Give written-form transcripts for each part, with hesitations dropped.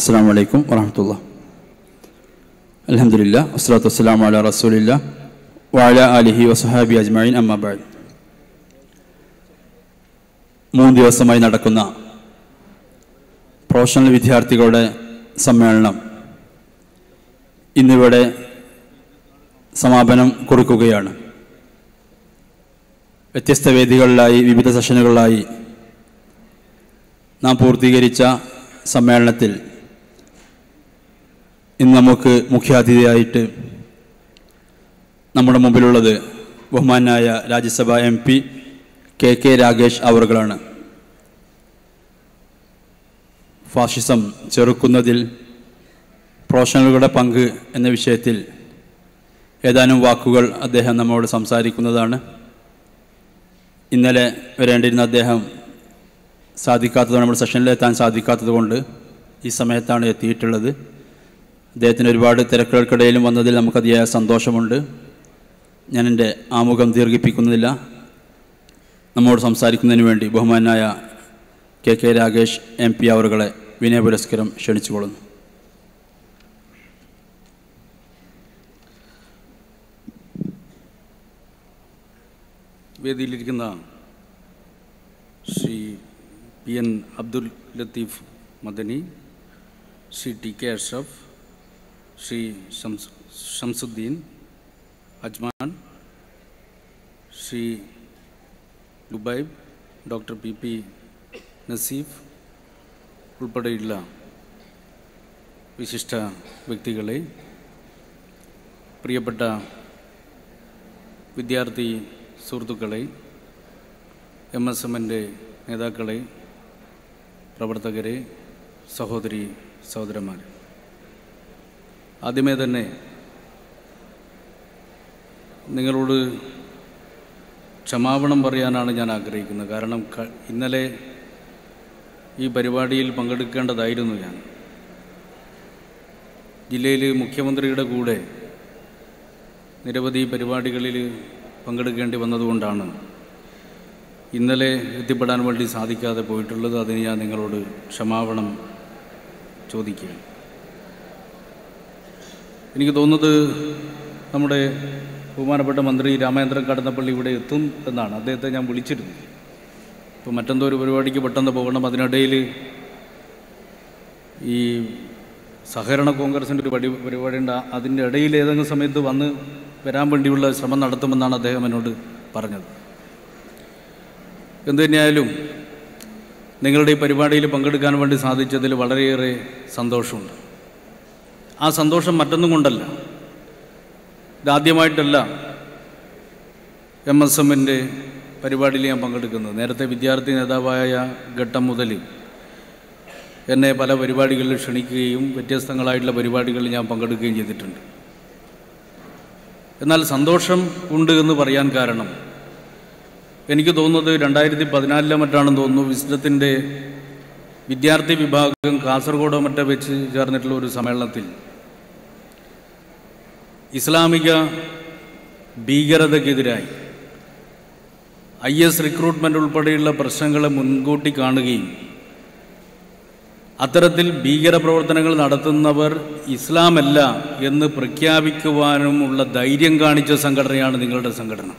അസ്സലാമു അലൈക്കും വറഹ്മത്തുള്ളാഹി. അൽഹംദുലില്ലാഹ് വസ്സലാത്തു വസ്സലാമു അലാ റസൂലില്ലാഹ് വഅലാ ആലിഹി വസഹാബി അജ്മഈൻ. അമ്മാ ബഅദ്. 3 ദിവസമായി നടക്കുന്ന പ്രൊഫഷണൽ വിദ്യാർത്ഥികളുടെ സമ്മേളനം ഇന്നിവിടെ സമാപനം കുറിക്കുകയാണ്. വ്യത്യസ്ത വേദികളിലായി വിവിധ സെഷനുകളിലായി നാം പൂർത്തീകരിച്ച സമ്മേളനത്തിൽ ഇന്ന് നമുക്ക് മുഖ്യാതിഥിയായിട്ട് നമ്മുടെ മുമ്പിലുള്ളത് ബഹുമാനായ രാജ്യസഭാ MP KK രാഗേഷ് അവറുകളാണ്. ഫാഷിസം ചെറുക്കുന്നതിൽ പ്രൊഫഷണലുകളുടെ പങ്ക് എന്ന വിഷയത്തിൽ ഏതാനും വാക്കുകൾ അദ്ദേഹം നമ്മോട് സംസാരിക്കുന്നതാണ്. ഇന്നലെ വരേണ്ടിരുന്ന അദ്ദേഹം നമ്മുടെ സെഷനിലെത്താൻ സാധിക്കാത്തതുകൊണ്ട് ഈ സമയത്താണ് എത്തിയിട്ടുള്ളത്. അദ്ദേഹത്തിന് ഒരുപാട് തിരക്കുകൾക്കിടയിലും വന്നതിൽ നമുക്ക് അതിയായ സന്തോഷമുണ്ട്. ഞാൻ എൻ്റെ ആമുഖം ദീർഘിപ്പിക്കുന്നില്ല. നമ്മോട് സംസാരിക്കുന്നതിന് വേണ്ടി ബഹുമാനായ KK രാഗേഷ് MP അവറുകളെ വിനയപുരസ്കരം ക്ഷണിച്ചുകൊള്ളുന്നു. വേദിയിലിരിക്കുന്ന Shri PN Abdul Latheef Madani, Shri TK Ashraf, Shri Shamsuddin Ajman, Shri Lubaib, doctor PP Naseef ഉൾപ്പെടെയുള്ള വിശിഷ്ട വ്യക്തികളെ, പ്രിയപ്പെട്ട വിദ്യാർത്ഥി സുഹൃത്തുക്കളെ, MSMൻ്റെ നേതാക്കളെ, പ്രവർത്തകരെ, സഹോദരി സഹോദരന്മാരെ, ആദ്യമേ തന്നെ നിങ്ങളോട് ക്ഷമാപണം പറയാനാണ് ഞാൻ ആഗ്രഹിക്കുന്നത്. കാരണം ഇന്നലെ ഈ പരിപാടിയിൽ പങ്കെടുക്കേണ്ടതായിരുന്നു. ഞാൻ ജില്ലയിൽ മുഖ്യമന്ത്രിയുടെ കൂടെ നിരവധി പരിപാടികളിൽ പങ്കെടുക്കേണ്ടി വന്നതുകൊണ്ടാണ് ഇന്നലെ എത്തിപ്പെടാൻ വേണ്ടി സാധിക്കാതെ പോയിട്ടുള്ളത്. അതിന് ഞാൻ നിങ്ങളോട് ക്ഷമാപണം ചോദിക്കുക. എനിക്ക് തോന്നുന്നത് നമ്മുടെ ബഹുമാനപ്പെട്ട മന്ത്രി രാമചന്ദ്രൻ കടന്നപ്പള്ളി ഇവിടെ എത്തും എന്നാണ്. അദ്ദേഹത്തെ ഞാൻ വിളിച്ചിരുന്നു. ഇപ്പോൾ മറ്റെന്തോ ഒരു പരിപാടിക്ക് പെട്ടെന്ന് പോകണം. അതിനിടയിൽ ഈ സഹകരണ കോൺഗ്രസിൻ്റെ ഒരു പരിപാടിയുണ്ട്. അതിൻ്റെ ഇടയിൽ ഏതെങ്കിലും സമയത്ത് വരാൻ വേണ്ടിയുള്ള ശ്രമം നടത്തുമെന്നാണ് അദ്ദേഹം എന്നോട് പറഞ്ഞത്. എന്തുതന്നെയായാലും നിങ്ങളുടെ ഈ പരിപാടിയിൽ പങ്കെടുക്കാൻ വേണ്ടി സാധിച്ചതിൽ വളരെയേറെ സന്തോഷമുണ്ട്. ആ സന്തോഷം മറ്റൊന്നും കൊണ്ടല്ല, ഇതാദ്യമായിട്ടല്ല MSMൻ്റെ പരിപാടിയിൽ ഞാൻ പങ്കെടുക്കുന്നത്. നേരത്തെ വിദ്യാർത്ഥി നേതാവായ ഘട്ടം മുതൽ എന്നെ പല പരിപാടികളിൽ ക്ഷണിക്കുകയും വ്യത്യസ്തങ്ങളായിട്ടുള്ള പരിപാടികളിൽ ഞാൻ പങ്കെടുക്കുകയും ചെയ്തിട്ടുണ്ട്. എന്നാൽ സന്തോഷം ഉണ്ട് എന്ന് പറയാൻ കാരണം എനിക്ക് തോന്നുന്നത് 2014 മറ്റാണെന്ന് തോന്നുന്നു, വിസ്ഡത്തിൻ്റെ വിദ്യാർത്ഥി വിഭാഗം കാസർഗോഡോ മറ്റോ വെച്ച് ചേർന്നിട്ടുള്ള ഒരു സമ്മേളനത്തിൽ ഇസ്ലാമിക ഭീകരതയ്ക്കെതിരായി IS റിക്രൂട്ട്മെൻ്റ് ഉൾപ്പെടെയുള്ള പ്രശ്നങ്ങളെ മുൻകൂട്ടി കാണുകയും അത്തരത്തിൽ ഭീകരപ്രവർത്തനങ്ങൾ നടത്തുന്നവർ ഇസ്ലാമല്ല എന്ന് പ്രഖ്യാപിക്കുവാനുമുള്ള ധൈര്യം കാണിച്ച സംഘടനയാണ് നിങ്ങളുടെ സംഘടന.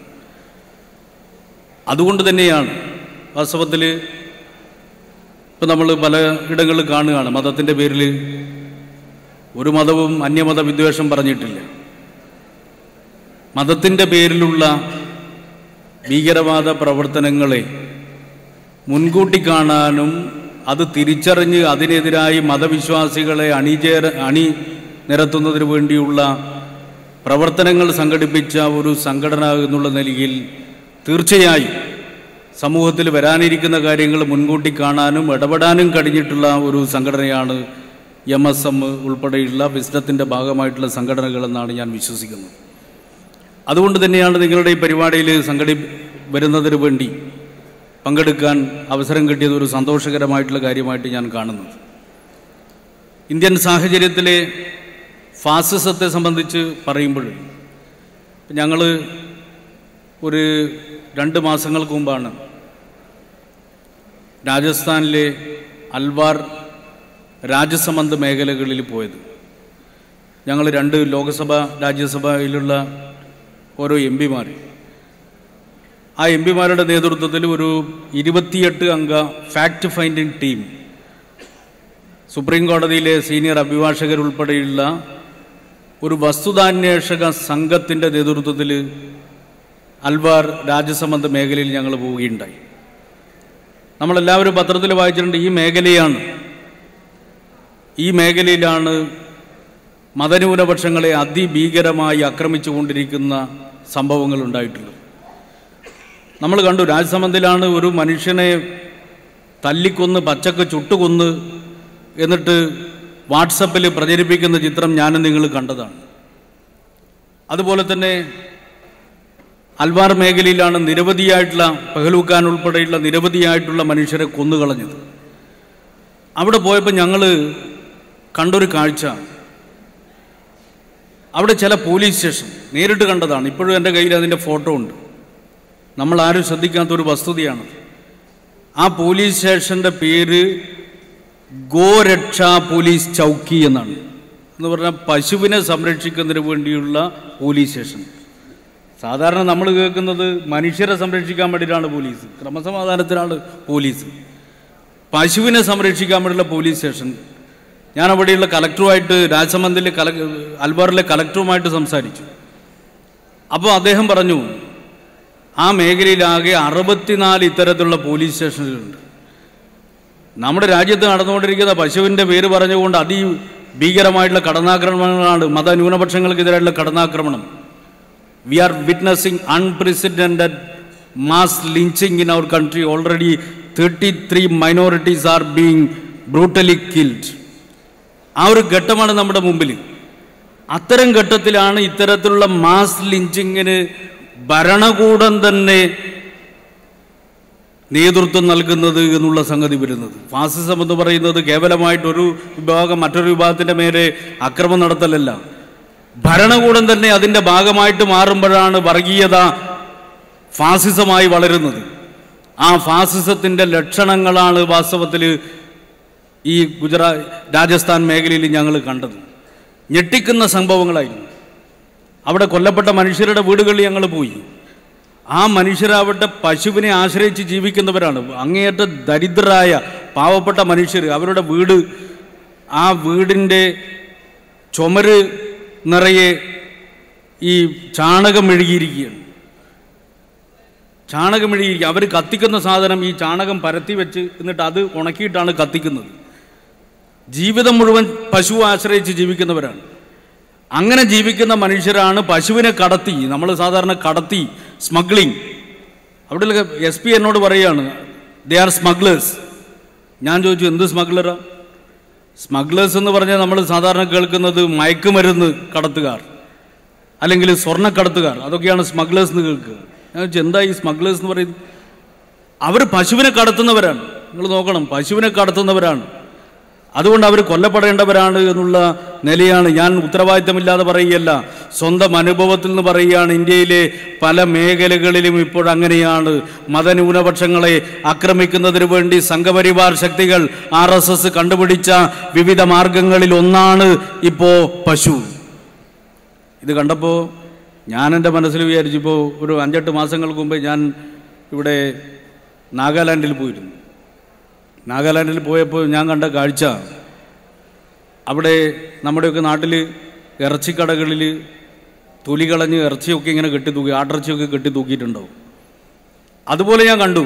അതുകൊണ്ട് തന്നെയാണ് വാസ്തവത്തിൽ ഇപ്പം നമ്മൾ പല ഇടങ്ങളിൽ കാണുകയാണ്, മതത്തിൻ്റെ പേരിൽ ഒരു മതവും അന്യമത വിദ്വേഷം പറഞ്ഞിട്ടില്ല. മതത്തിൻ്റെ പേരിലുള്ള ഭീകരവാദ പ്രവർത്തനങ്ങളെ മുൻകൂട്ടി കാണാനും അത് തിരിച്ചറിഞ്ഞ് അതിനെതിരായി മതവിശ്വാസികളെ അണിനിരത്തുന്നതിന് വേണ്ടിയുള്ള പ്രവർത്തനങ്ങൾ സംഘടിപ്പിച്ച ഒരു സംഘടന എന്നുള്ള നിലയിൽ തീർച്ചയായും സമൂഹത്തിൽ വരാനിരിക്കുന്ന കാര്യങ്ങൾ മുൻകൂട്ടി കാണാനും ഇടപെടാനും കഴിഞ്ഞിട്ടുള്ള ഒരു സംഘടനയാണ് MSM ഉൾപ്പെടെയുള്ള വിസ്ഡത്തിൻ്റെ ഭാഗമായിട്ടുള്ള സംഘടനകളെന്നാണ് ഞാൻ വിശ്വസിക്കുന്നത്. അതുകൊണ്ട് തന്നെയാണ് നിങ്ങളുടെ ഈ പരിപാടിയിൽ വരുന്നതിന് വേണ്ടി പങ്കെടുക്കാൻ അവസരം കിട്ടിയത് ഒരു സന്തോഷകരമായിട്ടുള്ള കാര്യമായിട്ട് ഞാൻ കാണുന്നത്. ഇന്ത്യൻ സാഹചര്യത്തിലെ ഫാസിസത്തെ സംബന്ധിച്ച് പറയുമ്പോൾ ഞങ്ങൾ ഒരു 2 മാസങ്ങൾക്ക് മുമ്പാണ് രാജസ്ഥാനിലെ അൽവാർ രാജസമന്ത് മേഖലകളിൽ പോയത്. ഞങ്ങൾ 2 ലോകസഭ രാജ്യസഭയിലുള്ള ഓരോ MP-മാർ, ആ MP-മാരുടെ നേതൃത്വത്തിൽ ഒരു 28 അംഗ ഫാക്ട് ഫൈൻഡിങ് ടീം, സുപ്രീം കോടതിയിലെ സീനിയർ അഭിഭാഷകരുൾപ്പെടെയുള്ള ഒരു വസ്തുതാന്വേഷക സംഘത്തിൻ്റെ നേതൃത്വത്തിൽ അൽവാർ രാജസമന്ത് മേഖലയിൽ ഞങ്ങൾ പോവുകയുണ്ടായി. നമ്മളെല്ലാവരും പത്രത്തിൽ വായിച്ചിട്ടുണ്ട്, ഈ മേഖലയിലാണ് മതന്യൂനപക്ഷങ്ങളെ അതിഭീകരമായി ആക്രമിച്ചുകൊണ്ടിരിക്കുന്ന സംഭവങ്ങൾ ഉണ്ടായിട്ടുള്ളത്. നമ്മൾ കണ്ടു, രാജസമന്തിലാണ് ഒരു മനുഷ്യനെ തല്ലിക്കൊന്ന് പച്ചക്ക് ചുട്ടുകൊന്ന് എന്നിട്ട് വാട്സപ്പിൽ പ്രചരിപ്പിക്കുന്ന ചിത്രം ഞാനും നിങ്ങൾ കണ്ടതാണ്. അതുപോലെ തന്നെ അൽവാർ മേഖലയിലാണ് നിരവധിയായിട്ടുള്ള പെഹ്ലൂക്കാൻ ഉൾപ്പെടെയുള്ള നിരവധിയായിട്ടുള്ള മനുഷ്യരെ കൊന്നുകളഞ്ഞത്. അവിടെ പോയപ്പോൾ ഞങ്ങൾ കണ്ടൊരു കാഴ്ച, അവിടെ ചില പോലീസ് സ്റ്റേഷൻ നേരിട്ട് കണ്ടതാണ്, ഇപ്പോഴും എൻ്റെ കയ്യിൽ അതിൻ്റെ ഫോട്ടോ ഉണ്ട്. നമ്മളാരും ശ്രദ്ധിക്കാത്തൊരു വസ്തുതയാണ്. ആ പോലീസ് സ്റ്റേഷൻ്റെ പേര് ഗോരക്ഷാ പോലീസ് ചൗക്കി എന്നാണ്. എന്ന് പറഞ്ഞാൽ പശുവിനെ സംരക്ഷിക്കുന്നതിന് വേണ്ടിയുള്ള പോലീസ് സ്റ്റേഷൻ. സാധാരണ നമ്മൾ കേൾക്കുന്നത് മനുഷ്യരെ സംരക്ഷിക്കാൻ വേണ്ടിയിട്ടാണ് പോലീസ്, ക്രമസമാധാനത്തിനാണ് പോലീസ്. പശുവിനെ സംരക്ഷിക്കാൻ വേണ്ടിയുള്ള പോലീസ് സ്റ്റേഷൻ. ഞാൻ അവിടെയുള്ള കളക്ടറുമായിട്ട്, രാജസമന്തിലെ അൽവാറിലെ കളക്ടറുമായിട്ട് സംസാരിച്ചു. അപ്പോൾ അദ്ദേഹം പറഞ്ഞു, ആ മേഖലയിലാകെ 64 ഇത്തരത്തിലുള്ള പോലീസ് സ്റ്റേഷനുകളുണ്ട്. നമ്മുടെ രാജ്യത്ത് നടന്നുകൊണ്ടിരിക്കുന്ന പശുവിൻ്റെ പേര് പറഞ്ഞുകൊണ്ട് അതിഭീകരമായിട്ടുള്ള കടന്നാക്രമണങ്ങളാണ്, മതന്യൂനപക്ഷങ്ങൾക്കെതിരായിട്ടുള്ള കടന്നാക്രമണം. We are witnessing unprecedented mass lynching in our country. Already 33 minorities are being brutally killed. ആ ഒരു ഘട്ടമാണ് നമ്മുടെ മുമ്പിൽ. അത്തരം ഘട്ടത്തിലാണ് ഇത്തരത്തിലുള്ള മാസ് ലിഞ്ചിങ്ങിന് ഭരണകൂടം തന്നെ നേതൃത്വം നൽകുന്നത് എന്നുള്ള സംഗതി വരുന്നത്. ഫാസിസം എന്ന് പറയുന്നത് കേവലമായിട്ടൊരു വിഭാഗം മറ്റൊരു വിഭാഗത്തിൻ്റെ മേലെ അക്രമം നടത്തലല്ല, ഭരണകൂടം തന്നെ അതിൻ്റെ ഭാഗമായിട്ട് മാറുമ്പോഴാണ് വർഗീയത ഫാസിസമായി വളരുന്നത്. ആ ഫാസിസത്തിൻ്റെ ലക്ഷണങ്ങളാണ് വാസ്തവത്തിൽ ഈ രാജസ്ഥാൻ മേഖലയിൽ ഞങ്ങൾ കണ്ടത്. ഞെട്ടിക്കുന്ന സംഭവങ്ങളായിരുന്നു. അവിടെ കൊല്ലപ്പെട്ട മനുഷ്യരുടെ വീടുകളിൽ ഞങ്ങൾ പോയി. ആ മനുഷ്യരാവട്ടെ പശുവിനെ ആശ്രയിച്ച് ജീവിക്കുന്നവരാണ്. അങ്ങേയറ്റ ദരിദ്രരായ പാവപ്പെട്ട മനുഷ്യർ, അവരുടെ വീട്, ആ വീടിൻ്റെ ചുമര് നിറയെ ഈ ചാണകം മെഴുകിയിരിക്കുകയാണ്. അവർ കത്തിക്കുന്ന സാധനം ഈ ചാണകം പരത്തി വെച്ച് എന്നിട്ട് അത് ഉണക്കിയിട്ടാണ് കത്തിക്കുന്നത്. ജീവിതം മുഴുവൻ പശു ആശ്രയിച്ച് ജീവിക്കുന്നവരാണ്. അങ്ങനെ ജീവിക്കുന്ന മനുഷ്യരാണ് പശുവിനെ കടത്തി, നമ്മൾ സാധാരണ കടത്തി, സ്മഗ്ലിംഗ്. അവിടെ SP എന്നോട് പറയുകയാണ്, ദേ ആർ സ്മഗ്ലേഴ്സ്. ഞാൻ ചോദിച്ചു, എന്ത് സ്മഗ്ലറാ? സ്മഗ്ലേഴ്സ് എന്ന് പറഞ്ഞാൽ നമ്മൾ സാധാരണ കേൾക്കുന്നത് മയക്കുമരുന്ന് കടത്തുകാർ അല്ലെങ്കിൽ സ്വർണ്ണക്കടത്തുകാർ, അതൊക്കെയാണ് സ്മഗ്ലേഴ്സ് എന്ന് കേൾക്കുക. ഞാൻ ചോദിച്ചു, എന്താ ഈ സ്മഗ്ലേഴ്സ് എന്ന് പറയുന്നത്? അവർ പശുവിനെ കടത്തുന്നവരാണ്. നിങ്ങൾ നോക്കണം, പശുവിനെ കടത്തുന്നവരാണ്. അതുകൊണ്ട് അവർ കൊല്ലപ്പെടേണ്ടവരാണ് എന്നുള്ള നിലയാണ്. ഞാൻ ഉത്തരവാദിത്തമില്ലാതെ പറയുകയല്ല, സ്വന്തം അനുഭവത്തിൽ നിന്ന് പറയുകയാണ്. ഇന്ത്യയിലെ പല മേഖലകളിലും ഇപ്പോഴങ്ങനെയാണ്. മതന്യൂനപക്ഷങ്ങളെ ആക്രമിക്കുന്നതിന് വേണ്ടി സംഘപരിവാർ ശക്തികൾ, RSS കണ്ടുപിടിച്ച വിവിധ മാർഗങ്ങളിൽ ഒന്നാണ് ഇപ്പോൾ പശു. ഇത് കണ്ടപ്പോൾ ഞാൻ എൻ്റെ മനസ്സിൽ വിചാരിച്ചപ്പോൾ, ഒരു 5-8 മാസങ്ങൾക്ക് മുമ്പ് ഞാൻ ഇവിടെ നാഗാലാൻഡിൽ പോയിരുന്നു. നാഗാലാൻഡിൽ പോയപ്പോൾ ഞാൻ കണ്ട കാഴ്ച, അവിടെ നമ്മുടെയൊക്കെ നാട്ടിൽ ഇറച്ചിക്കടകളിൽ തൊലി കളഞ്ഞ് ഇറച്ചിയൊക്കെ ഇങ്ങനെ കെട്ടിത്തൂക്കി, ആട്ടിറച്ചിയൊക്കെ കെട്ടിത്തൂക്കിയിട്ടുണ്ടാവും. അതുപോലെ ഞാൻ കണ്ടു,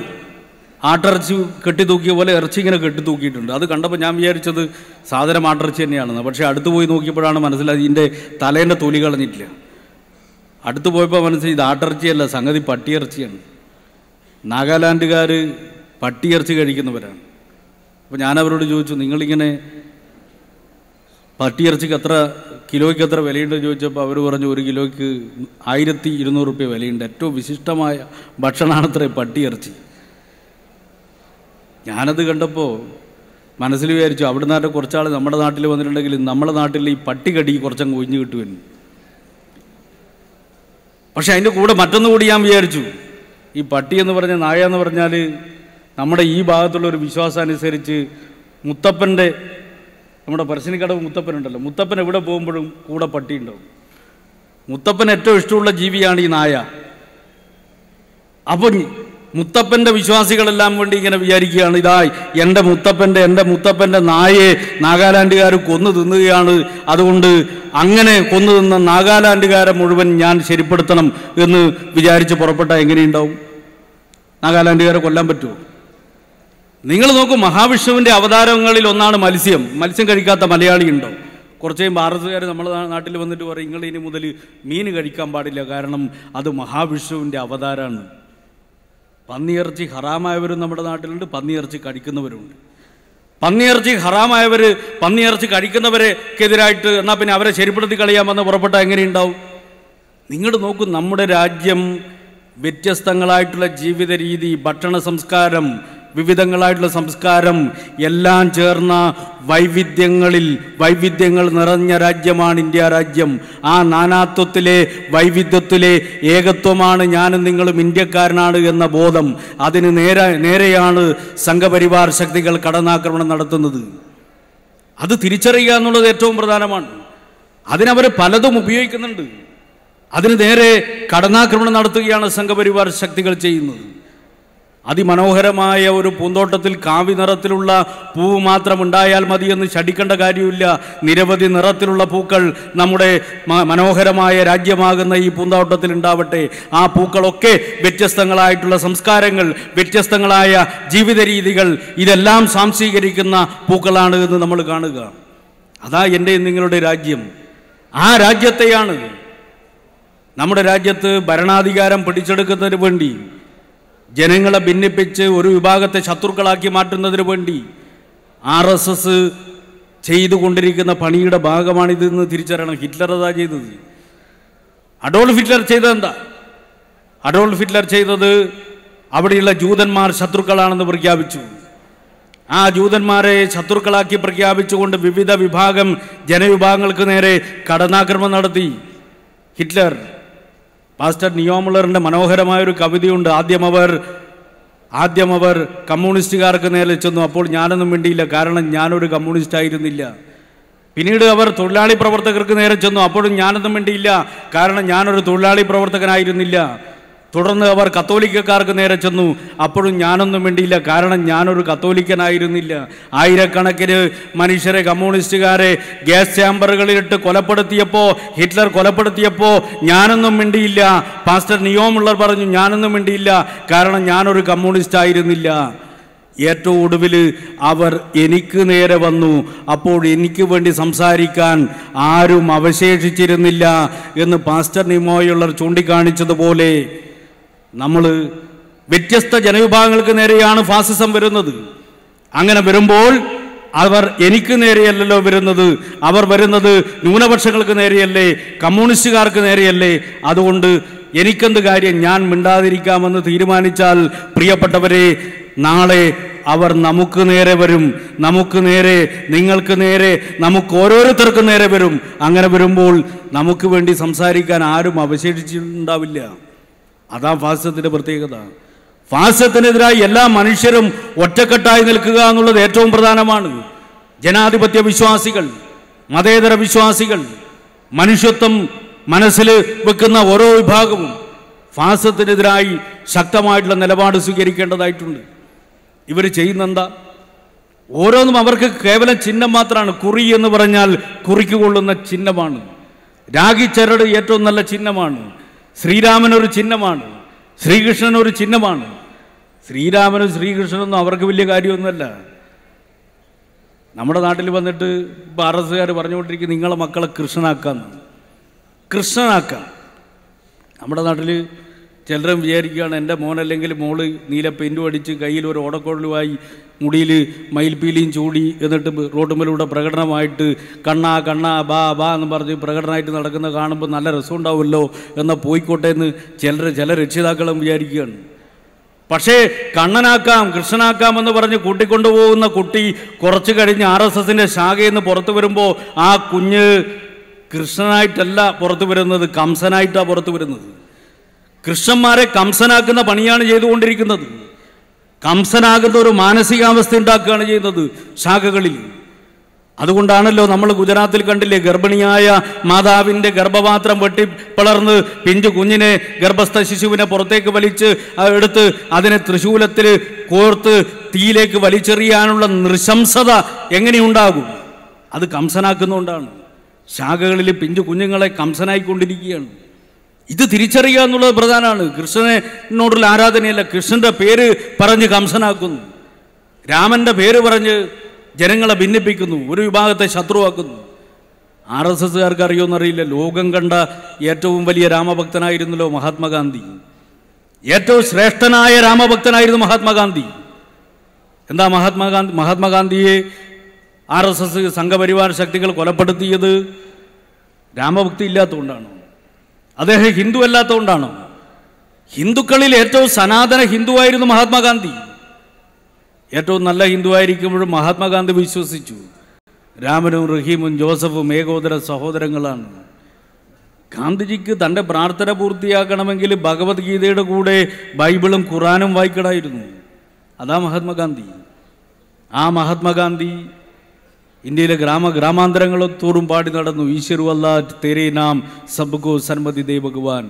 ആട്ടിറച്ചി കെട്ടിത്തൂക്കിയ പോലെ ഇറച്ചി ഇങ്ങനെ കെട്ടിത്തൂക്കിയിട്ടുണ്ട്. അത് കണ്ടപ്പോൾ ഞാൻ വിചാരിച്ചത് സാധനം ആട്ടിറച്ചി തന്നെയാണെന്ന്. പക്ഷേ അടുത്ത് പോയി നോക്കിയപ്പോഴാണ് മനസ്സിലായത് ഇതിൻ്റെ തലേൻ്റെ തൊലി കളഞ്ഞിട്ടില്ല. അടുത്ത് പോയപ്പോൾ മനസ്സിലായി ഇത് ആട്ടിറച്ചിയല്ല, സംഗതി പട്ടിയിറച്ചിയാണ്. നാഗാലാൻഡുകാർ പട്ടിയിറച്ചി കഴിക്കുന്നവരാണ്. അപ്പോൾ ഞാനവരോട് ചോദിച്ചു, നിങ്ങളിങ്ങനെ പട്ടിയിറച്ചിക്ക് കിലോയ്ക്ക് എത്ര വിലയുണ്ടെന്ന് ചോദിച്ചപ്പോൾ അവർ പറഞ്ഞു, 1 കിലോയ്ക്ക് 1200 രൂപ വിലയുണ്ട്. ഏറ്റവും വിശിഷ്ടമായ ഭക്ഷണമാണത്രേ പട്ടിയിറച്ചി. ഞാനത് കണ്ടപ്പോൾ മനസ്സിൽ വിചാരിച്ചു, അവിടെ നിന്നൊക്കെ കുറച്ചാൾ നമ്മുടെ നാട്ടിൽ വന്നിട്ടുണ്ടെങ്കിൽ നമ്മുടെ നാട്ടിൽ ഈ പട്ടികടി കുറച്ചങ്ങ് ഒഴിഞ്ഞു കിട്ടുമെന്ന്. പക്ഷെ അതിൻ്റെ കൂടെ മറ്റൊന്നുകൂടി ഞാൻ വിചാരിച്ചു, ഈ പട്ടി എന്ന് പറഞ്ഞ നായ എന്ന് പറഞ്ഞാൽ നമ്മുടെ ഈ ഭാഗത്തുള്ളൊരു വിശ്വാസം അനുസരിച്ച് മുത്തപ്പൻ്റെ നമ്മുടെ പറശ്ശിനിക്കടവ് മുത്തപ്പനുണ്ടല്ലോ, മുത്തപ്പൻ എവിടെ പോകുമ്പോഴും കൂടെ പട്ടിയുണ്ടാവും. മുത്തപ്പൻ ഏറ്റവും ഇഷ്ടമുള്ള ജീവിയാണ് ഈ നായ. അപ്പം മുത്തപ്പൻ്റെ വിശ്വാസികളെല്ലാം വേണ്ടി ഇങ്ങനെ വിചാരിക്കുകയാണ്, ഇതാ എൻ്റെ മുത്തപ്പൻ്റെ നായയെ നാഗാലാൻഡുകാർ കൊന്നു തിന്നുകയാണ്, അതുകൊണ്ട് അങ്ങനെ കൊന്നു തിന്ന നാഗാലാൻഡുകാരെ മുഴുവൻ ഞാൻ ശരിപ്പെടുത്തണം എന്ന് വിചാരിച്ച് പുറപ്പെട്ടാൽ എങ്ങനെയുണ്ടാവും? നാഗാലാൻഡുകാരെ കൊല്ലാൻ പറ്റുമോ? നിങ്ങൾ നോക്കൂ, മഹാവിഷ്ണുവിൻ്റെ അവതാരങ്ങളിൽ ഒന്നാണ് മത്സ്യം. മത്സ്യം കഴിക്കാത്ത മലയാളി ഉണ്ടോ? കുറച്ച് കഴിയുമ്പോൾ ആർഎസ്സുകാർ നമ്മുടെ നാട്ടിൽ വന്നിട്ട് പറയും, നിങ്ങൾ ഇനി മുതൽ മീൻ കഴിക്കാൻ പാടില്ല, കാരണം അത് മഹാവിഷ്ണുവിൻ്റെ അവതാരമാണ്. പന്നിയിറച്ചി ഹറാമായവരും നമ്മുടെ നാട്ടിലുണ്ട്, പന്നിയിറച്ചി കഴിക്കുന്നവരുണ്ട്. പന്നിയിറച്ചി ഹറാമായവർ പന്നിയിറച്ചി കഴിക്കുന്നവരെക്കെതിരായിട്ട് എന്നാൽ പിന്നെ അവരെ ശരിപ്പെടുത്തി കളയാമെന്ന് പുറപ്പെട്ടാൽ എങ്ങനെയുണ്ടാവും? നിങ്ങൾ നോക്കൂ, നമ്മുടെ രാജ്യം വ്യത്യസ്തങ്ങളായിട്ടുള്ള ജീവിത രീതി, ഭക്ഷണ സംസ്കാരം, വിവിധങ്ങളായിട്ടുള്ള സംസ്കാരം എല്ലാം ചേർന്ന വൈവിധ്യങ്ങൾ നിറഞ്ഞ രാജ്യമാണ് ഇന്ത്യ രാജ്യം. ആ നാനാത്വത്തിലെ വൈവിധ്യത്തിലെ ഏകത്വമാണ് ഞാനും നിങ്ങളും ഇന്ത്യക്കാരനാണ് എന്ന ബോധം. അതിന് നേരെയാണ് സംഘപരിവാർ ശക്തികൾ കടന്നാക്രമണം നടത്തുന്നത്. അത് തിരിച്ചറിയുക എന്നുള്ളത് ഏറ്റവും പ്രധാനമാണ്. അതിനവർ പലതും ഉപയോഗിക്കുന്നുണ്ട്. അതിന് നേരെ കടന്നാക്രമണം നടത്തുകയാണ് സംഘപരിവാർ ശക്തികൾ ചെയ്യുന്നത്. അതിമനോഹരമായ ഒരു പൂന്തോട്ടത്തിൽ കാവി നിറത്തിലുള്ള പൂവ് മാത്രം ഉണ്ടായാൽ മതിയെന്ന് ശഠിക്കേണ്ട കാര്യമില്ല. നിരവധി നിറത്തിലുള്ള പൂക്കൾ നമ്മുടെ മനോഹരമായ രാജ്യമാകുന്ന ഈ പൂന്തോട്ടത്തിൽ ഉണ്ടാവട്ടെ. ആ പൂക്കളൊക്കെ വ്യത്യസ്തങ്ങളായിട്ടുള്ള സംസ്കാരങ്ങൾ, വ്യത്യസ്തങ്ങളായ ജീവിത രീതികൾ, ഇതെല്ലാം സാംശീകരിക്കുന്ന പൂക്കളാണ് എന്ന് നമ്മൾ കാണുക. അതാ എൻ്റെ നിങ്ങളുടെ രാജ്യം. ആ രാജ്യത്തെയാണ് നമ്മുടെ രാജ്യത്ത് ഭരണാധികാരം പിടിച്ചെടുക്കുന്നതിന് വേണ്ടി, ജനങ്ങളെ ഭിന്നിപ്പിച്ച് ഒരു വിഭാഗത്തെ ശത്രുക്കളാക്കി മാറ്റുന്നതിന് വേണ്ടി RSS ചെയ്തുകൊണ്ടിരിക്കുന്ന പണിയുടെ ഭാഗമാണിതെന്ന് തിരിച്ചറിയണം. ഹിറ്റ്ലർ അതാ ചെയ്തത്. അഡോൾഫ് ഹിറ്റ്ലർ ചെയ്തതെന്താ? അഡോൾഫ് ഹിറ്റ്ലർ ചെയ്തത് അവിടെയുള്ള ജൂതന്മാർ ശത്രുക്കളാണെന്ന് പ്രഖ്യാപിച്ചു. ആ ജൂതന്മാരെ ശത്രുക്കളാക്കി പ്രഖ്യാപിച്ചുകൊണ്ട് വിവിധ ജനവിഭാഗങ്ങൾക്ക് നേരെ കടന്നാക്രമണം നടത്തി ഹിറ്റ്ലർ. പാസ്റ്റർ നിയോമുള്ളറിൻ്റെ മനോഹരമായൊരു കവിതയുണ്ട്. ആദ്യം അവർ കമ്മ്യൂണിസ്റ്റുകാർക്ക് നേരെ ചെന്നു. അപ്പോൾ ഞാനൊന്നും വേണ്ടിയില്ല, കാരണം ഞാനൊരു കമ്മ്യൂണിസ്റ്റ് ആയിരുന്നില്ല. പിന്നീട് അവർ തൊഴിലാളി പ്രവർത്തകർക്ക് നേരെ ചെന്നു. അപ്പോഴും ഞാനൊന്നും വേണ്ടിയില്ല, കാരണം ഞാനൊരു തൊഴിലാളി പ്രവർത്തകനായിരുന്നില്ല. തുടർന്ന് അവർ കത്തോലിക്കക്കാർക്ക് നേരെ ചെന്നു. അപ്പോഴും ഞാനൊന്നും വേണ്ടിയില്ല, കാരണം ഞാനൊരു കത്തോലിക്കനായിരുന്നില്ല. ആയിരക്കണക്കിന് മനുഷ്യരെ, കമ്മ്യൂണിസ്റ്റുകാരെ ഗ്യാസ് ചാമ്പറുകളിലിട്ട് ഹിറ്റ്ലർ കൊലപ്പെടുത്തിയപ്പോൾ ഞാനൊന്നും വേണ്ടിയില്ല. പാസ്റ്റർ നിയോമുള്ളർ പറഞ്ഞു, ഞാനൊന്നും വേണ്ടിയില്ല, കാരണം ഞാനൊരു കമ്മ്യൂണിസ്റ്റ് ആയിരുന്നില്ല. ഏറ്റവും ഒടുവിൽ അവർ എനിക്ക് നേരെ വന്നു. അപ്പോൾ എനിക്ക് വേണ്ടി സംസാരിക്കാൻ ആരും അവശേഷിച്ചിരുന്നില്ല എന്ന് പാസ്റ്റർ നിയോമുള്ളർ ചൂണ്ടിക്കാണിച്ചതുപോലെ നമ്മൾ വ്യത്യസ്ത ജനവിഭാഗങ്ങൾക്ക് നേരെയാണ് ഫാസിസം വരുന്നത്. അങ്ങനെ വരുമ്പോൾ അവർ എനിക്ക് നേരെയല്ലല്ലോ വരുന്നത്, അവർ വരുന്നത് ന്യൂനപക്ഷങ്ങൾക്ക് നേരെയല്ലേ, കമ്മ്യൂണിസ്റ്റുകാർക്ക് നേരെയല്ലേ. അതുകൊണ്ട് എനിക്കെന്ത് കാര്യം, ഞാൻ മിണ്ടാതിരിക്കാമെന്ന് തീരുമാനിച്ചാൽ പ്രിയപ്പെട്ടവരെ, നാളെ അവർ നമുക്ക് നേരെ വരും. നമുക്ക് നേരെ, നിങ്ങൾക്ക് നേരെ, നമുക്ക് ഓരോരുത്തർക്കും നേരെ വരും. അങ്ങനെ വരുമ്പോൾ നമുക്ക് വേണ്ടി സംസാരിക്കാൻ ആരും അവശേഷിച്ചിട്ടുണ്ടാവില്ല. അതാ ഫാസിസത്തിൻ്റെ പ്രത്യേകത. ഫാസിസത്തിനെതിരായി എല്ലാ മനുഷ്യരും ഒറ്റക്കെട്ടായി നിൽക്കുക എന്നുള്ളത് ഏറ്റവും പ്രധാനമാണ്. ജനാധിപത്യ വിശ്വാസികൾ, മതേതര വിശ്വാസികൾ, മനുഷ്യത്വം മനസ്സിൽ വെക്കുന്ന ഓരോ വിഭാഗവും ഫാസിസത്തിനെതിരായി ശക്തമായിട്ടുള്ള നിലപാട് സ്വീകരിക്കേണ്ടതായിട്ടുണ്ട്. ഇവർ ചെയ്യുന്നെന്താ? ഓരോന്നും അവർക്ക് കേവലം ചിഹ്നം മാത്രമാണ്. കുറി എന്ന് പറഞ്ഞാൽ കുറിക്ക് കൊള്ളുന്ന ചിഹ്നമാണ്. രാഗിച്ചരട് ഏറ്റവും നല്ല ചിഹ്നമാണ്. ശ്രീരാമനൊരു ചിഹ്നമാണ്, ശ്രീകൃഷ്ണനൊരു ചിഹ്നമാണ്. ശ്രീരാമനും ശ്രീകൃഷ്ണനൊന്നും അവർക്ക് വലിയ കാര്യമൊന്നുമല്ല. നമ്മുടെ നാട്ടിൽ വന്നിട്ട് ഇപ്പോൾ RSസുകാർ പറഞ്ഞുകൊണ്ടിരിക്കും, നിങ്ങളെ മക്കളെ കൃഷ്ണനാക്കാം. നമ്മുടെ നാട്ടിൽ ചിലരും വിചാരിക്കുകയാണ്, എൻ്റെ മോനല്ലെങ്കിൽ മോള് നീല പെയിൻറ്റും അടിച്ച് കയ്യിൽ ഒരു ഓടക്കോളുമായി മുടിയിൽ മയിൽപ്പീലിയും ചൂടി എന്നിട്ട് റോഡുമ്പിലൂടെ പ്രകടനമായിട്ട് കണ്ണാ ബാ എന്ന് പറഞ്ഞ് പ്രകടനമായിട്ട് നടക്കുന്ന കാണുമ്പോൾ നല്ല രസമുണ്ടാവുമല്ലോ എന്നാൽ പോയിക്കോട്ടെ എന്ന് ചില രക്ഷിതാക്കളും വിചാരിക്കുകയാണ്. പക്ഷേ കൃഷ്ണനാക്കാമെന്ന് പറഞ്ഞ് കൂട്ടിക്കൊണ്ടുപോകുന്ന കുട്ടി കുറച്ച് കഴിഞ്ഞ് RSSൻ്റെ ശാഖയിൽ നിന്ന് പുറത്തു വരുമ്പോൾ ആ കുഞ്ഞ് കൃഷ്ണനായിട്ടല്ല പുറത്തു വരുന്നത്, കംസനായിട്ടാണ് പുറത്തു വരുന്നത്. കൃഷ്ണന്മാരെ കംസനാക്കുന്ന പണിയാണ് അതുകൊണ്ടാണല്ലോ നമ്മൾ ഗുജറാത്തിൽ കണ്ടില്ലേ, ഗർഭിണിയായ മാതാവിൻ്റെ ഗർഭപാത്രം വെട്ടിപ്പിളർന്ന് പിഞ്ചു കുഞ്ഞിനെ, ഗർഭസ്ഥ ശിശുവിനെ പുറത്തേക്ക് വലിച്ച് എടുത്ത് അതിനെ തൃശൂലത്തിൽ കോർത്ത് തീയിലേക്ക് വലിച്ചെറിയാനുള്ള നൃശംസത എങ്ങനെയുണ്ടാകും? അത് കംസനാക്കുന്നതുകൊണ്ടാണ്. ശാഖകളിൽ പിഞ്ചു കുഞ്ഞുങ്ങളെ കംസനായിക്കൊണ്ടിരിക്കുകയാണ്. ഇത് തിരിച്ചറിയുക എന്നുള്ളത് പ്രധാനമാണ്. കൃഷ്ണനോടുള്ള ആരാധനയല്ല, കൃഷ്ണൻ്റെ പേര് പറഞ്ഞ് കംസനാക്കുന്നു, രാമൻ്റെ പേര് പറഞ്ഞ് ജനങ്ങളെ ഭിന്നിപ്പിക്കുന്നു, ഒരു വിഭാഗത്തെ ശത്രുവാക്കുന്നു. RSSകാർക്ക് അറിയുമെന്നറിയില്ല, ലോകം കണ്ട ഏറ്റവും വലിയ രാമഭക്തനായിരുന്നല്ലോ മഹാത്മാഗാന്ധി. ഏറ്റവും ശ്രേഷ്ഠനായ രാമഭക്തനായിരുന്നു മഹാത്മാഗാന്ധി. എന്താ മഹാത്മാഗാന്ധിയെ RSS സംഘപരിവാർ ശക്തികൾ കൊലപ്പെടുത്തിയത്? രാമഭക്തി ഇല്ലാത്തതുകൊണ്ടാണോ? അദ്ദേഹം ഹിന്ദു അല്ലാത്തതുകൊണ്ടാണോ? ഹിന്ദുക്കളിൽ ഏറ്റവും സനാതന ഹിന്ദുവായിരുന്നു മഹാത്മാഗാന്ധി. ഏറ്റവും നല്ല ഹിന്ദുവായിരിക്കുമ്പോഴും മഹാത്മാഗാന്ധി വിശ്വസിച്ചു രാമനും റഹീമും ജോസഫും ഏകോദര സഹോദരങ്ങളാണ്. ഗാന്ധിജിക്ക് തൻ്റെ പ്രാർത്ഥന പൂർത്തിയാക്കണമെങ്കിൽ ഭഗവത്ഗീതയുടെ കൂടെ ബൈബിളും ഖുറാനും വായിക്കണമായിരുന്നു. അതാ മഹാത്മാഗാന്ധി. ആ മഹാത്മാഗാന്ധി ഇന്ത്യയിലെ ഗ്രാമാന്തരങ്ങളത്തോറും പാടി നടന്നു, ഈശ്വരു അല്ലാ തേരേ നാം സബ്കോ സന്മതി ദേ ഭഗവാൻ.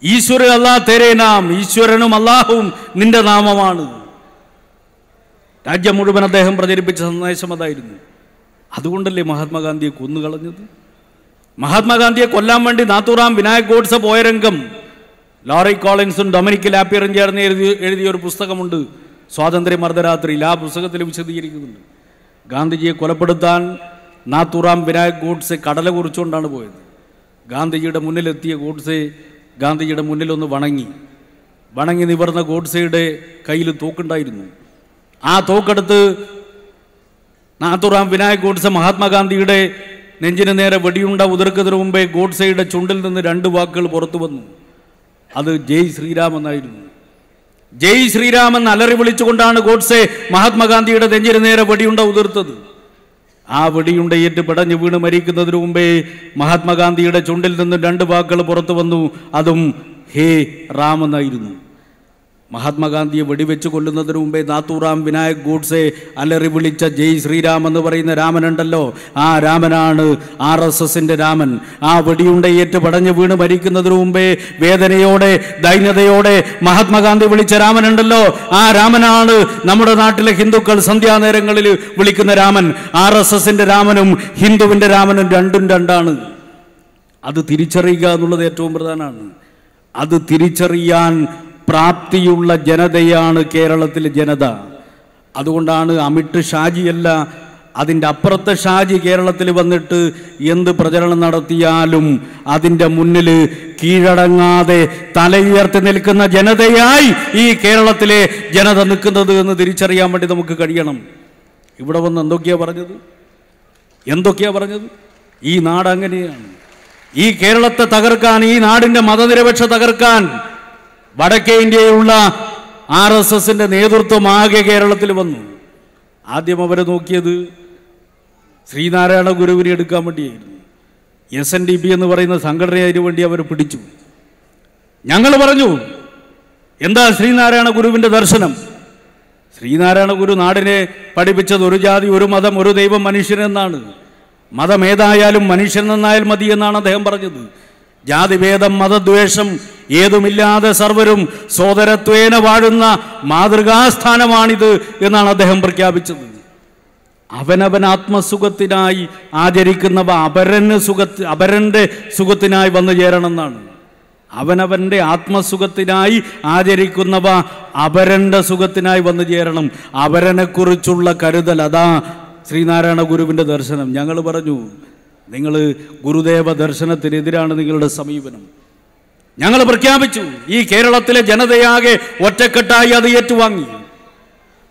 ഈശ്വര അല്ലാ തേരേ നാം, ഈശ്വരനും അല്ലാഹുവും നിന്റെ നാമമാണ്. രാജ്യം മുഴുവൻ അദ്ദേഹം പ്രചരിപ്പിച്ച സന്ദേശം അതായിരുന്നു. അതുകൊണ്ടല്ലേ മഹാത്മാഗാന്ധിയെ കൊന്നുകളഞ്ഞത്? മഹാത്മാഗാന്ധിയെ കൊല്ലാൻ വേണ്ടി നാഥുറാം വിനായക് ഗോഡ്സെ പോയ രംഗം ലോറി കോളിൻസും ഡൊമിനിക് ലാപ്പിയറും ചേർന്ന് എഴുതിയ ഒരു പുസ്തകമുണ്ട്, സ്വാതന്ത്ര്യ അർദ്ധരാത്രിയിൽ. ആ പുസ്തകത്തിൽ വിശദീകരിക്കുന്നുണ്ട്. ഗാന്ധിജിയെ കൊലപ്പെടുത്താൻ നാഥുറാം വിനായക് ഗോഡ്സെ കടല കുറിച്ചുകൊണ്ടാണ് പോയത്. ഗാന്ധിജിയുടെ മുന്നിലെത്തിയ ഗോഡ്സെ ഗാന്ധിജിയുടെ മുന്നിലൊന്ന് വണങ്ങി നിവർന്ന ഗോഡ്സെയുടെ കയ്യിൽ തോക്കുണ്ടായിരുന്നു. ആ തോക്കെടുത്ത് നാഥുറാം വിനായക് ഗോഡ്സെ മഹാത്മാഗാന്ധിയുടെ നെഞ്ചിന് നേരെ വെടിയുണ്ട ഉതിർക്കുന്നതിന് മുമ്പേ ഗോഡ്സെയുടെ ചുണ്ടിൽ നിന്ന് 2 വാക്കുകൾ പുറത്തു വന്നു. അത് ജയ് ശ്രീരാം എന്നായിരുന്നു. ജയ് ശ്രീരാം എന്ന് അലറി വിളിച്ചുകൊണ്ടാണ് ഗോഡ്സെ മഹാത്മാഗാന്ധിയുടെ നെഞ്ചിന് നേരെ വെടിയുണ്ട ഉതിർത്തത്. ആ വെടിയുണ്ടയേറ്റ് പിടഞ്ഞു വീണ് മരിക്കുന്നതിന് മുമ്പേ മഹാത്മാഗാന്ധിയുടെ ചുണ്ടിൽ നിന്ന് 2 വാക്കുകൾ പുറത്തു വന്നു. അതും ഹേ റാം എന്നായിരുന്നു. മഹാത്മാഗാന്ധിയെ വെടിവെച്ച് കൊല്ലുന്നതിന് മുമ്പേ നാഥുറാം വിനായക് ഗോഡ്സെ അലറി വിളിച്ച ജയ് ശ്രീരാം എന്ന് പറയുന്ന രാമനുണ്ടല്ലോ, ആ രാമനാണ് RSSന്റെ രാമൻ. ആ വെടിയുണ്ടയേറ്റ് പടഞ്ഞു വീണ് മരിക്കുന്നതിന് മുമ്പേ വേദനയോടെ ദൈന്യതയോടെ മഹാത്മാഗാന്ധി വിളിച്ച രാമനുണ്ടല്ലോ, ആ രാമനാണ് നമ്മുടെ നാട്ടിലെ ഹിന്ദുക്കൾ സന്ധ്യാനേരങ്ങളിൽ വിളിക്കുന്ന രാമൻ. RSSന്റെ രാമനും ഹിന്ദുവിൻ്റെ രാമനും രണ്ടും രണ്ടാണ്. അത് തിരിച്ചറിയുക എന്നുള്ളത് ഏറ്റവും പ്രധാനമാണ്. അത് തിരിച്ചറിയാൻ പ്രാപ്തിയുള്ള ജനതയാണ് കേരളത്തിലെ ജനത. അതുകൊണ്ടാണ് അമിട്ട് ഷാജിയല്ല, അതിൻ്റെ അപ്പുറത്തെ ഷാജി കേരളത്തിൽ വന്നിട്ട് എന്ത് പ്രചരണം നടത്തിയാലും അതിൻ്റെ മുന്നിൽ കീഴടങ്ങാതെ തലയുയർത്തി നിൽക്കുന്ന ജനതയായി ഈ കേരളത്തിലെ ജനത നിൽക്കുന്നത് എന്ന് തിരിച്ചറിയാൻ വേണ്ടി നമുക്ക് കഴിയണം. ഇവിടെ വന്ന് എന്തൊക്കെയാ പറഞ്ഞത്? ഈ നാട് അങ്ങനെയാണ്. ഈ കേരളത്തെ തകർക്കാൻ, ഈ നാടിൻ്റെ മതനിരപേക്ഷ തകർക്കാൻ വടക്കേ ഇന്ത്യയിലുള്ള RSSന്റെ നേതൃത്വം ആകെ കേരളത്തിൽ വന്നു. ആദ്യം അവർ നോക്കിയത് ശ്രീനാരായണ ഗുരുവിനെ എടുക്കാൻ വേണ്ടിയായിരുന്നു. SNDP എന്ന് പറയുന്ന സംഘടനയ്ക്ക് വേണ്ടി അവർ പിടിച്ചു. ഞങ്ങൾ പറഞ്ഞു, എന്താ ശ്രീനാരായണ ഗുരുവിൻ്റെ ദർശനം? ശ്രീനാരായണ ഗുരു നാടിനെ പഠിപ്പിച്ചത് ഒരു ജാതി, ഒരു മതം, ഒരു ദൈവം, മനുഷ്യനെന്നാണ്. മതം ഏതായാലും മനുഷ്യൻ നന്നായാൽ മതി എന്നാണ് അദ്ദേഹം പറഞ്ഞത്. ജാതിഭേദം മതദ്വേഷം ഏതുമില്ലാതെ സർവരും സോദരത്വേന വാഴുന്ന മാതൃകാസ്ഥാനമാണിത് എന്നാണ് അദ്ദേഹം പ്രഖ്യാപിച്ചത്. അവനവൻ ആത്മസുഖത്തിനായി ആചരിക്കുന്നവ അപരൻ്റെ സുഖത്തിനായി വന്നു ചേരണം എന്നാണ്. അവനവൻ്റെ ആത്മസുഖത്തിനായി ആചരിക്കുന്നവ അപരൻ്റെ സുഖത്തിനായി വന്നു ചേരണം. അപരനെക്കുറിച്ചുള്ള കരുതൽ, അതാ ശ്രീനാരായണ ഗുരുവിൻ്റെ ദർശനം. ഞങ്ങൾ പറഞ്ഞു, നിങ്ങൾ ഗുരുദേവ ദർശനത്തിനെതിരാണ് നിങ്ങളുടെ സമീപനം. ഞങ്ങൾ പ്രഖ്യാപിച്ചു, ഈ കേരളത്തിലെ ജനതയാകെ ഒറ്റക്കെട്ടായി അത് ഏറ്റുവാങ്ങി.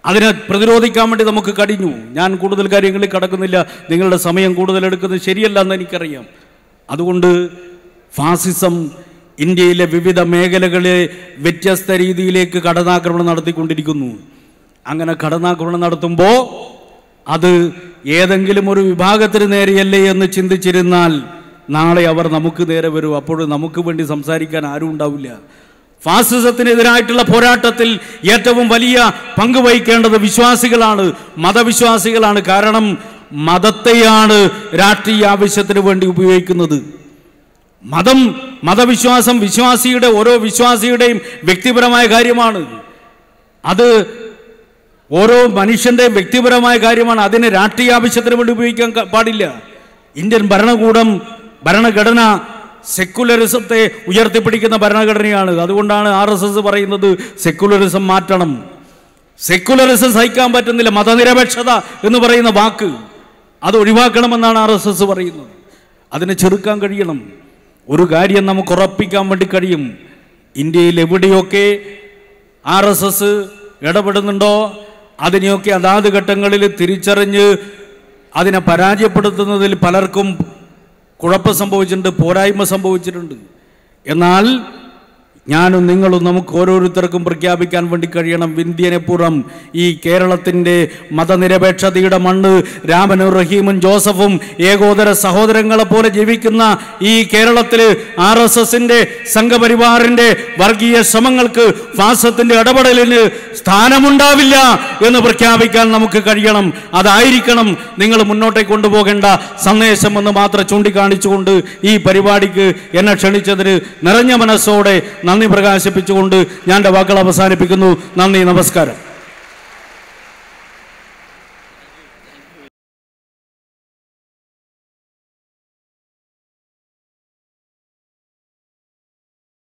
അതിനെ പ്രതിരോധിക്കാൻ വേണ്ടി നമുക്ക് കഴിഞ്ഞു. ഞാൻ കൂടുതൽ കാര്യങ്ങളിൽ കടക്കുന്നില്ല, നിങ്ങളുടെ സമയം കൂടുതൽ എടുക്കുന്നത് ശരിയല്ല എന്ന് എനിക്കറിയാം. അതുകൊണ്ട് ഫാസിസം ഇന്ത്യയിലെ വിവിധ മേഖലകളെ വ്യത്യസ്ത രീതിയിലേക്ക് കടന്നാക്രമണം നടത്തിക്കൊണ്ടിരിക്കുന്നു. അങ്ങനെ കടന്നാക്രമണം നടത്തുമ്പോൾ അത് ഏതെങ്കിലും ഒരു വിഭാഗത്തിന് നേരെയല്ലേ എന്ന് ചിന്തിച്ചിരുന്നാൽ നാളെ അവർ നമുക്ക് നേരെ വരും. അപ്പോൾ നമുക്ക് വേണ്ടി സംസാരിക്കാൻ ആരും ഉണ്ടാവില്ല. ഫാസിസത്തിനെതിരായിട്ടുള്ള പോരാട്ടത്തിൽ ഏറ്റവും വലിയ പങ്ക് വഹിക്കേണ്ടത് വിശ്വാസികളാണ്, മതവിശ്വാസികളാണ്. കാരണം മതത്തെയാണ് രാഷ്ട്രീയ ആവശ്യത്തിന് വേണ്ടി ഉപയോഗിക്കുന്നത്. മതവിശ്വാസം ഓരോ വിശ്വാസിയുടെയും വ്യക്തിപരമായ കാര്യമാണ്. അത് ഓരോ മനുഷ്യൻ്റെയും വ്യക്തിപരമായ കാര്യമാണ്. അതിനെ രാഷ്ട്രീയ ആവശ്യത്തിന് വേണ്ടി ഉപയോഗിക്കാൻ പാടില്ല. ഇന്ത്യൻ ഭരണഘടന സെക്കുലറിസത്തെ ഉയർത്തിപ്പിടിക്കുന്ന ഭരണഘടനയാണ്. അതുകൊണ്ടാണ് RSS പറയുന്നത് സെക്കുലറിസം മാറ്റണം. സെക്കുലറിസം സഹിക്കാൻ പറ്റുന്നില്ല. മതനിരപേക്ഷത എന്ന് പറയുന്ന വാക്ക് അത് ഒഴിവാക്കണമെന്നാണ് RSS പറയുന്നത്. അതിനെ ചെറുക്കാൻ കഴിയണം. ഒരു കാര്യം നമുക്ക് ഉറപ്പിക്കാൻ വേണ്ടി കഴിയും. ഇന്ത്യയിൽ എവിടെയൊക്കെ RSS ഇടപെടുന്നുണ്ടോ അതിനെയൊക്കെ അതാത് ഘട്ടങ്ങളിൽ തിരിച്ചറിഞ്ഞ് അതിനെ പരാജയപ്പെടുത്തുന്നതിൽ പലർക്കും കുഴപ്പം സംഭവിച്ചിട്ടുണ്ട്, പോരായ്മ സംഭവിച്ചിട്ടുണ്ട്. എന്നാൽ ഞാനും നിങ്ങളും നമുക്ക് ഓരോരുത്തർക്കും പ്രഖ്യാപിക്കാൻ വേണ്ടി കഴിയണം, വിന്ധ്യനെപ്പുറം ഈ കേരളത്തിൻ്റെ മതനിരപേക്ഷതയുടെ മണ്ണ്, രാമനും റഹീമും ജോസഫും ഏകോദര സഹോദരങ്ങളെ പോലെ ജീവിക്കുന്ന ഈ കേരളത്തിൽ RSSന്റെ സംഘപരിവാറിൻ്റെ വർഗീയ ശ്രമങ്ങൾക്ക്, ഫാസത്തിൻ്റെ ഇടപെടലിന് സ്ഥാനമുണ്ടാവില്ല എന്ന് പ്രഖ്യാപിക്കാൻ നമുക്ക് കഴിയണം. അതായിരിക്കണം നിങ്ങൾ മുന്നോട്ടേക്ക് കൊണ്ടുപോകേണ്ട സന്ദേശം എന്ന് മാത്രം ചൂണ്ടിക്കാണിച്ചുകൊണ്ട് ഈ പരിപാടിക്ക് എന്നെ ക്ഷണിച്ചതിന് നിറഞ്ഞ മനസ്സോടെ നന്ദി പ്രകാശിപ്പിച്ചുകൊണ്ട് ഞാൻ എൻ്റെ വാക്കുകൾ അവസാനിപ്പിക്കുന്നു. നന്ദി, നമസ്കാരം.